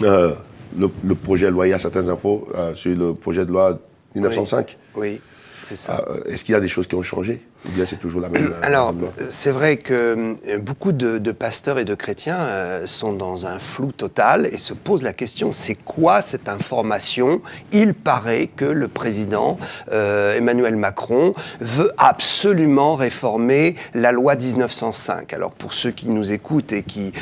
Le projet de loi, il y a certaines infos sur le projet de loi 1905. Oui, c'est ça. Est-ce qu'il y a des choses qui ont changé? Ou bien c'est toujours la même Alors, loi? c'est vrai que beaucoup de pasteurs et de chrétiens sont dans un flou total et se posent la question, c'est quoi cette information? Il paraît que le président Emmanuel Macron veut absolument réformer la loi 1905. Alors, pour ceux qui nous écoutent et qui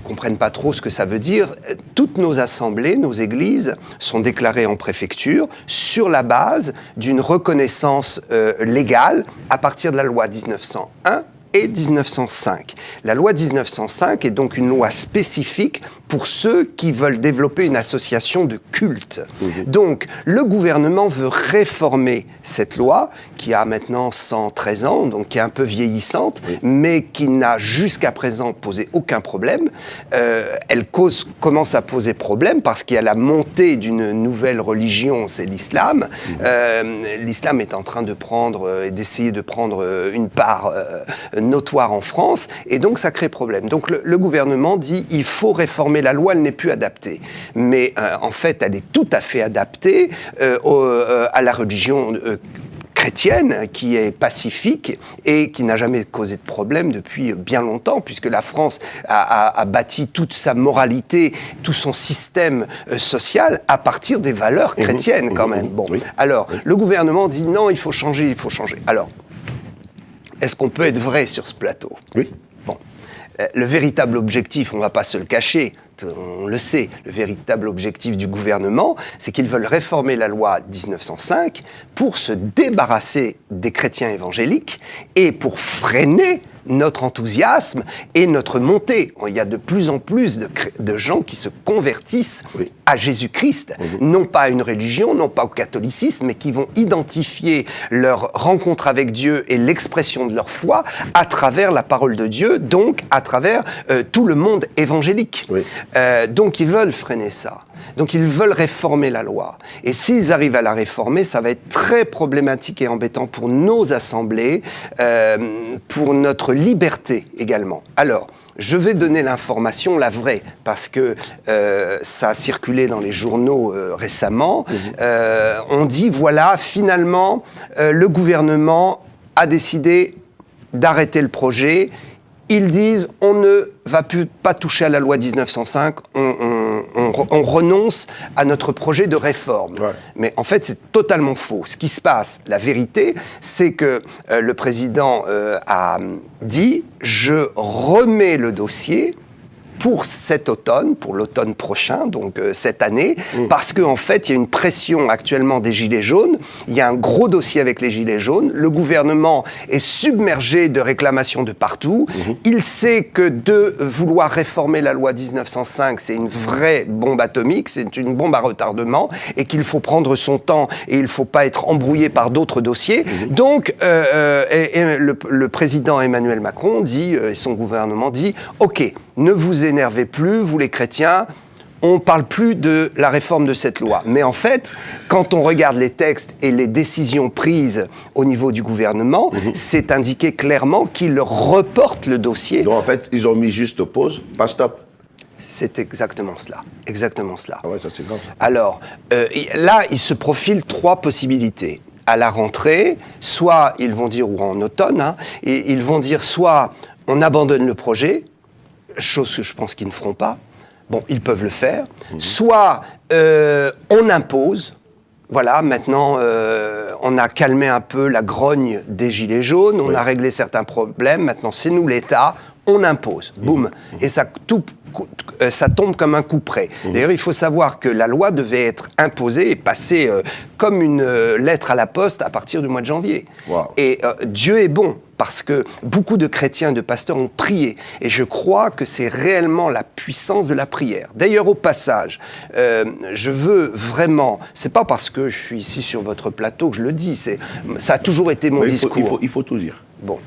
comprennent pas trop ce que ça veut dire, toutes nos assemblées, nos églises sont déclarées en préfecture sur la base d'une reconnaissance légale à partir de la loi 1901 et 1905. La loi 1905 est donc une loi spécifique pour ceux qui veulent développer une association de culte. Donc, le gouvernement veut réformer cette loi, qui a maintenant 113 ans, donc qui est un peu vieillissante, mais qui n'a jusqu'à présent posé aucun problème. Elle commence à poser problème parce qu'il y a la montée d'une nouvelle religion, c'est l'islam. L'islam est en train de prendre et d'essayer de prendre une part notoire en France, et donc ça crée problème. Donc le gouvernement dit il faut réformer la loi, elle n'est plus adaptée. Mais en fait, elle est tout à fait adaptée à la religion chrétienne, qui est pacifique et qui n'a jamais causé de problème depuis bien longtemps, puisque la France a bâti toute sa moralité, tout son système social à partir des valeurs chrétiennes quand même. Bon, alors, le gouvernement dit non, il faut changer, il faut changer. Alors, est-ce qu'on peut être vrai sur ce plateau? Oui. Bon. Le véritable objectif, on ne va pas se le cacher, on le sait, le véritable objectif du gouvernement, c'est qu'ils veulent réformer la loi 1905 pour se débarrasser des chrétiens évangéliques et pour freiner notre enthousiasme et notre montée. Il y a de plus en plus de gens qui se convertissent à Jésus-Christ, non pas à une religion, non pas au catholicisme, mais qui vont identifier leur rencontre avec Dieu et l'expression de leur foi à travers la parole de Dieu, donc à travers tout le monde évangélique. Donc ils veulent freiner ça. Donc ils veulent réformer la loi. Et s'ils arrivent à la réformer, ça va être très problématique et embêtant pour nos assemblées, pour notre liberté également. Alors, je vais donner l'information, la vraie, parce que ça a circulé dans les journaux récemment. On dit, voilà, finalement, le gouvernement a décidé d'arrêter le projet. Ils disent, on ne va pas toucher à la loi 1905, on renonce à notre projet de réforme. Mais en fait, c'est totalement faux. Ce qui se passe, la vérité, c'est que le président a dit, je remets le dossier pour cet automne, pour l'automne prochain, donc cette année, parce qu'en fait, il y a une pression actuellement des Gilets jaunes, il y a un gros dossier avec les Gilets jaunes, le gouvernement est submergé de réclamations de partout, il sait que de vouloir réformer la loi 1905, c'est une vraie bombe atomique, c'est une bombe à retardement, et qu'il faut prendre son temps, et il ne faut pas être embrouillé par d'autres dossiers. Donc, le président Emmanuel Macron dit, et son gouvernement dit, ok, ne vous énervez plus, vous les chrétiens, on ne parle plus de la réforme de cette loi. Mais en fait, quand on regarde les textes et les décisions prises au niveau du gouvernement, c'est indiqué clairement qu'ils reportent le dossier. Donc en fait, ils ont mis juste pause, pas stop. C'est exactement cela. Exactement cela. Ah ouais, ça c'est grave. Alors, là, il se profile trois possibilités. À la rentrée, soit ils vont dire, ou en automne, et ils vont dire soit on abandonne le projet, chose que je pense qu'ils ne feront pas. Bon, ils peuvent le faire. Soit on impose. Voilà, maintenant, on a calmé un peu la grogne des Gilets jaunes, on a réglé certains problèmes. Maintenant, c'est nous l'État, on impose. Boum. Et ça tombe comme un coup près. D'ailleurs, il faut savoir que la loi devait être imposée et passer comme une lettre à la poste à partir du mois de janvier. Et Dieu est bon, parce que beaucoup de chrétiens, de pasteurs ont prié. Et je crois que c'est réellement la puissance de la prière. D'ailleurs, au passage, je veux vraiment... C'est pas parce que je suis ici sur votre plateau que je le dis. Ça a toujours été mon discours. Il faut tout dire. Bon,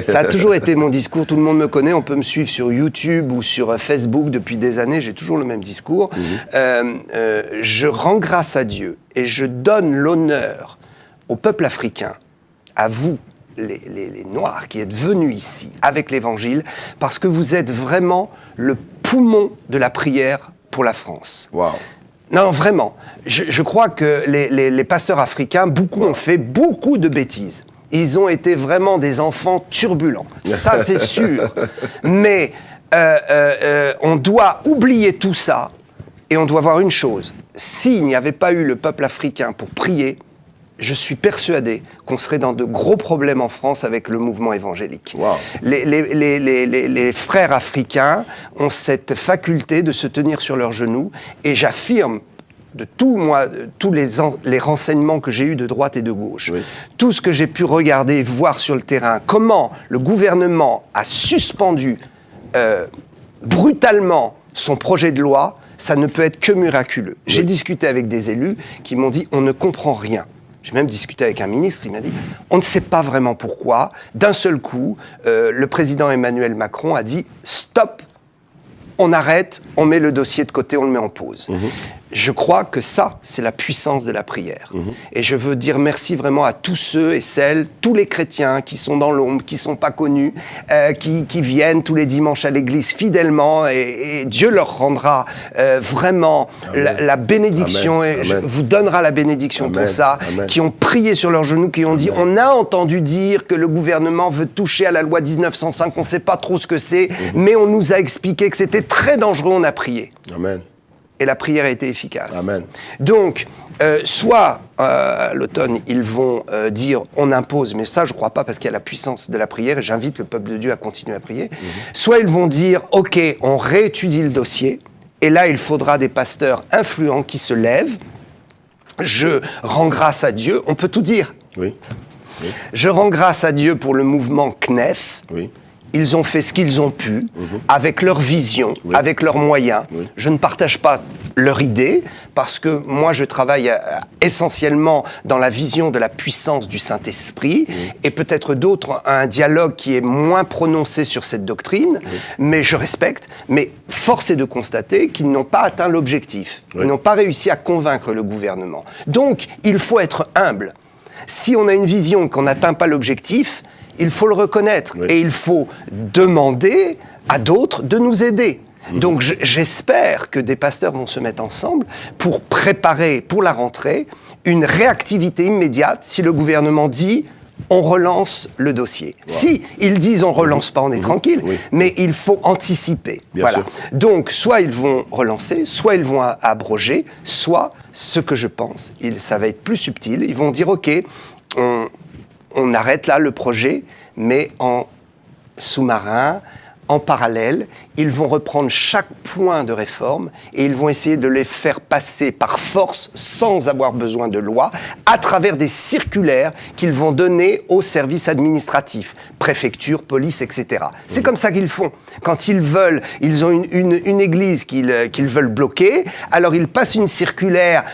ça a toujours été mon discours, tout le monde me connaît, on peut me suivre sur YouTube ou sur Facebook depuis des années, j'ai toujours le même discours. Je rends grâce à Dieu et je donne l'honneur au peuple africain, à vous, les Noirs qui êtes venus ici avec l'Évangile, parce que vous êtes vraiment le poumon de la prière pour la France. Wow. Non, vraiment. Je crois que les pasteurs africains, beaucoup ont fait beaucoup de bêtises. Ils ont été vraiment des enfants turbulents. Ça, c'est sûr. Mais on doit oublier tout ça et on doit voir une chose. S'il n'y avait pas eu le peuple africain pour prier, je suis persuadé qu'on serait dans de gros problèmes en France avec le mouvement évangélique. Wow. Les frères africains ont cette faculté de se tenir sur leurs genoux et j'affirme de tous les renseignements que j'ai eus de droite et de gauche, oui. Tout ce que j'ai pu regarder et voir sur le terrain, comment le gouvernement a suspendu brutalement son projet de loi, ça ne peut être que miraculeux. Oui. J'ai discuté avec des élus qui m'ont dit « on ne comprend rien ». J'ai même discuté avec un ministre, il m'a dit « on ne sait pas vraiment pourquoi, d'un seul coup, le président Emmanuel Macron a dit « stop ». On arrête, on met le dossier de côté, on le met en pause. Mmh. Je crois que ça, c'est la puissance de la prière. Mmh. Et je veux dire merci vraiment à tous ceux et celles, tous les chrétiens qui sont dans l'ombre, qui ne sont pas connus, qui viennent tous les dimanches à l'église fidèlement et Dieu leur rendra vraiment la bénédiction. Amen. Et vous donnera la bénédiction Amen. Pour ça. Amen. Qui ont prié sur leurs genoux, qui ont dit Amen. On a entendu dire que le gouvernement veut toucher à la loi 1905, on ne sait pas trop ce que c'est, mais on nous a expliqué que c'était très dangereux, on a prié. Amen. Et la prière a été efficace. Amen. Donc, soit à l'automne, ils vont dire on impose, mais ça je ne crois pas parce qu'il y a la puissance de la prière et j'invite le peuple de Dieu à continuer à prier. Soit ils vont dire ok, on réétudie le dossier et là il faudra des pasteurs influents qui se lèvent. Je rends grâce à Dieu, on peut tout dire. Oui. Oui. Je rends grâce à Dieu pour le mouvement CNEF. Oui. Ils ont fait ce qu'ils ont pu, avec leur vision, oui. avec leurs moyens. Oui. Je ne partage pas leur idée, parce que moi, je travaille essentiellement dans la vision de la puissance du Saint-Esprit, oui. et peut-être d'autres, un dialogue qui est moins prononcé sur cette doctrine, oui. mais je respecte. Mais force est de constater qu'ils n'ont pas atteint l'objectif. Oui. Ils n'ont pas réussi à convaincre le gouvernement. Donc, il faut être humble. Si on a une vision qu'on n'atteint pas l'objectif, il faut le reconnaître oui. et il faut demander à d'autres de nous aider. Donc j'espère que des pasteurs vont se mettre ensemble pour préparer pour la rentrée une réactivité immédiate si le gouvernement dit on relance le dossier. Wow. Si ils disent on relance pas, on est tranquille, oui. mais il faut anticiper. Bien voilà. Sûr. Donc soit ils vont relancer, soit ils vont abroger, soit ce que je pense, ça va être plus subtil, ils vont dire ok, on arrête là le projet, mais en sous-marin, en parallèle, ils vont reprendre chaque point de réforme et ils vont essayer de les faire passer par force, sans avoir besoin de loi, à travers des circulaires qu'ils vont donner aux services administratifs, préfecture, police, etc. C'est comme ça qu'ils font. Quand ils veulent, ils ont une église qu'ils veulent bloquer, alors ils passent une circulaire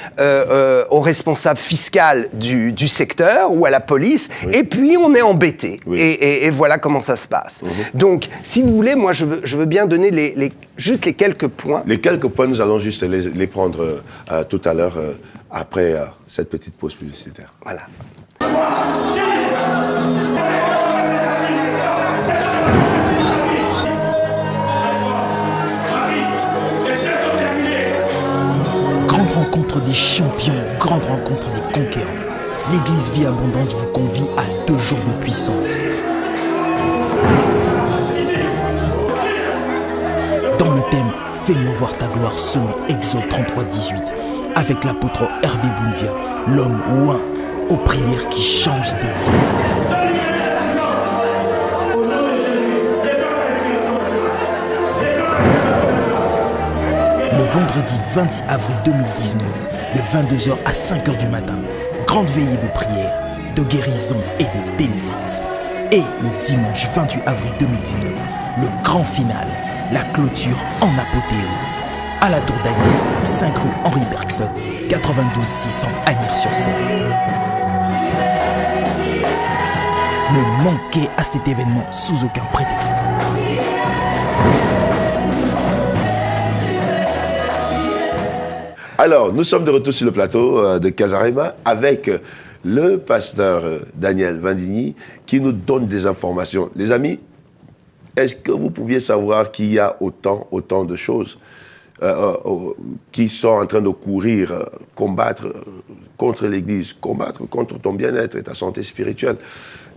au responsable fiscal du secteur ou à la police, oui. et puis on est embêté. Oui. Et voilà comment ça se passe. Donc, si vous voulez, moi je veux bien donner juste les quelques points. Les quelques points, nous allons juste les prendre tout à l'heure, après cette petite pause publicitaire. Voilà. Grande rencontre des champions, grande rencontre des conquérants. L'Église Vie Abondante vous convie à 2 jours de puissance. Dans le thème « Fais-moi voir ta gloire » selon Exode 33-18, avec l'apôtre Hervé Boundia, l'homme oint aux prières qui changent des vies. Le vendredi 26 avril 2019, de 22h à 5h du matin, grande veillée de prière, de guérison et de délivrance. Et le dimanche 28 avril 2019, le grand final, la clôture en apothéose. À la Tour d'Agnières, 5 rue Henri Bergson, 92 600 Agnières-sur-Seine. Ne manquez à cet événement sous aucun prétexte. Alors, nous sommes de retour sur le plateau de Casarema avec le pasteur Daniel Vandigny qui nous donne des informations. Les amis, est-ce que vous pouviez savoir qu'il y a autant de choses qui sont en train de courir, combattre contre l'Église, combattre contre ton bien-être et ta santé spirituelle.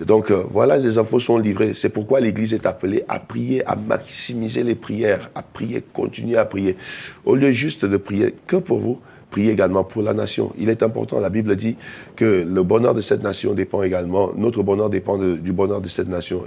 Et donc voilà, les infos sont livrées. C'est pourquoi l'Église est appelée à prier, à maximiser les prières, à prier, continuer à prier. Au lieu juste de prier que pour vous, priez également pour la nation. Il est important, la Bible dit que le bonheur de cette nation dépend également, notre bonheur dépend du bonheur de cette nation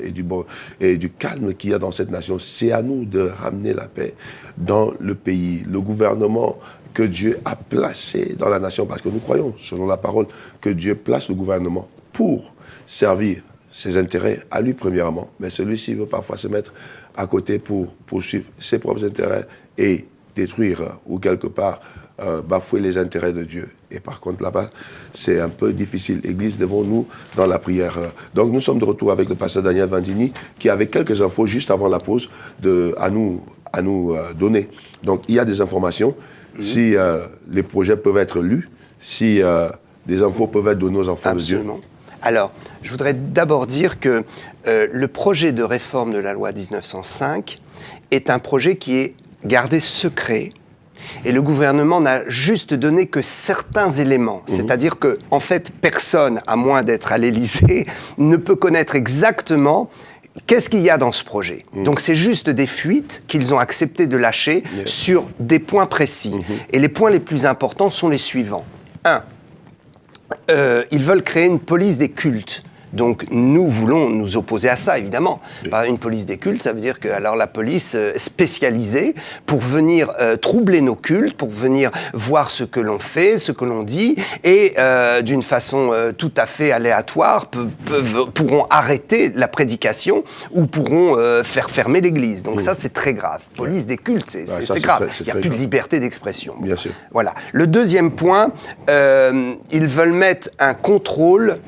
et du calme qu'il y a dans cette nation. C'est à nous de ramener la paix dans le pays. Le gouvernement que Dieu a placé dans la nation, parce que nous croyons, selon la parole, que Dieu place le gouvernement pour servir ses intérêts à lui premièrement, mais celui-ci veut parfois se mettre à côté pour poursuivre ses propres intérêts et détruire ou quelque part bafouer les intérêts de Dieu. Et par contre, là-bas, c'est un peu difficile. Église, devons-nous dans la prière. Donc, nous sommes de retour avec le pasteur Daniel Vandini, qui avait quelques infos juste avant la pause à nous donner. Donc, il y a des informations. Si les projets peuvent être lus, si des infos peuvent être données aux enfants Absolument. de Dieu. Alors, je voudrais d'abord dire que le projet de réforme de la loi 1905 est un projet qui est gardé secret. Et le gouvernement n'a juste donné que certains éléments. C'est-à-dire que, en fait, personne, à moins d'être à l'Élysée, ne peut connaître exactement qu'est-ce qu'il y a dans ce projet. Donc c'est juste des fuites qu'ils ont accepté de lâcher sur des points précis. Et les points les plus importants sont les suivants. 1. Ils veulent créer une police des cultes. Donc nous voulons nous opposer à ça, évidemment. Une police des cultes, ça veut dire que alors la police spécialisée pour venir troubler nos cultes, pour venir voir ce que l'on fait, ce que l'on dit, et d'une façon tout à fait aléatoire, pourront arrêter la prédication ou pourront faire fermer l'église. Donc ça, c'est très grave. Police des cultes, c'est grave. Il n'y a plus de liberté d'expression. Bien sûr. Voilà. Le deuxième point, ils veulent mettre un contrôle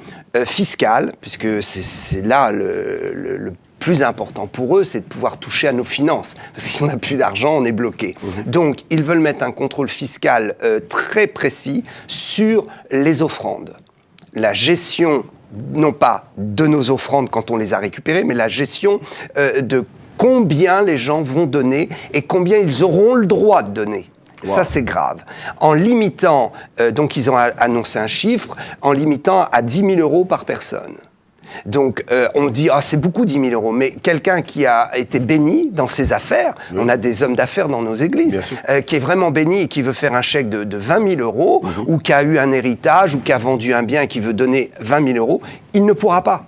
fiscal, puisque c'est là le plus important pour eux, c'est de pouvoir toucher à nos finances. Parce que si on n'a plus d'argent, on est bloqué. Donc, ils veulent mettre un contrôle fiscal très précis sur les offrandes. La gestion, non pas de nos offrandes quand on les a récupérées, mais la gestion de combien les gens vont donner et combien ils auront le droit de donner. Wow. Ça, c'est grave. En limitant, donc ils ont annoncé un chiffre, en limitant à 10 000 euros par personne. Donc, on dit, c'est beaucoup 10 000 euros, mais quelqu'un qui a été béni dans ses affaires, on a des hommes d'affaires dans nos églises, qui est vraiment béni et qui veut faire un chèque de 20 000 euros, ou qui a eu un héritage, ou qui a vendu un bien et qui veut donner 20 000 euros, il ne pourra pas.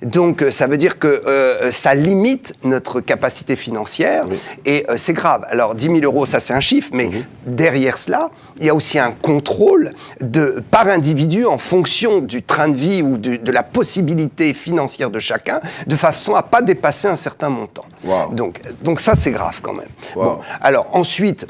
Donc, ça veut dire que ça limite notre capacité financière et c'est grave. Alors, 10 000 euros, ça c'est un chiffre, mais derrière cela, il y a aussi un contrôle par individu en fonction du train de vie ou de la possibilité financière de chacun, de façon à ne pas dépasser un certain montant. Wow. Donc ça, c'est grave quand même. Wow. Bon, alors, ensuite,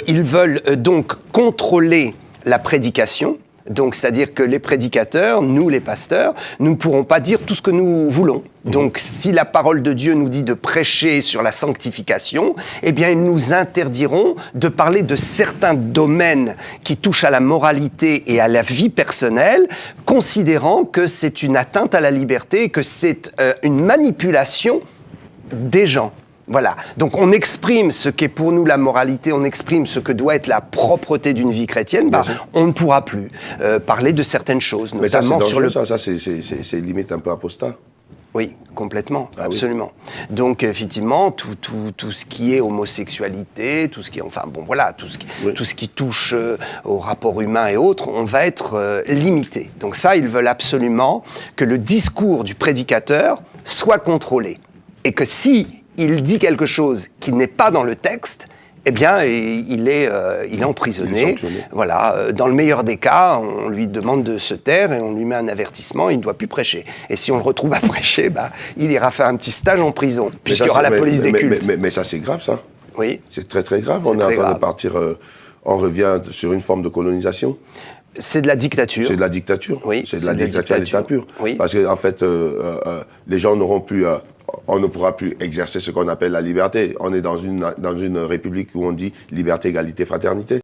ils veulent donc contrôler la prédication. Donc, c'est-à-dire que les prédicateurs, nous les pasteurs, nous ne pourrons pas dire tout ce que nous voulons. Donc, si la parole de Dieu nous dit de prêcher sur la sanctification, eh bien, ils nous interdiront de parler de certains domaines qui touchent à la moralité et à la vie personnelle, considérant que c'est une atteinte à la liberté, que c'est une manipulation des gens. Voilà, donc on exprime ce qu'est pour nous la moralité, on exprime ce que doit être la propreté d'une vie chrétienne, on ne pourra plus parler de certaines choses, notamment sur le... Ça c'est limite un peu apostat. Oui, complètement, absolument. Oui. Donc, effectivement, tout ce qui est homosexualité, tout ce qui est, enfin, bon, voilà, tout ce qui touche au rapport humain et autres, on va être limité. Donc ça, ils veulent absolument que le discours du prédicateur soit contrôlé. Et que si il dit quelque chose qui n'est pas dans le texte, eh bien, il est emprisonné. Voilà. Dans le meilleur des cas, on lui demande de se taire et on lui met un avertissement, il ne doit plus prêcher. Et si on le retrouve à prêcher, il ira faire un petit stage en prison, puisqu'il y aura la police des cultes. Mais ça, c'est grave, ça. Oui. C'est très, très grave. On est en train de partir, on revient sur une forme de colonisation. C'est de la dictature. C'est de la dictature. Oui, c'est de la dictature à l'état pur. Oui. Parce qu'en fait, les gens n'auront plus... on ne pourra plus exercer ce qu'on appelle la liberté. On est dans une république où on dit liberté, égalité, fraternité.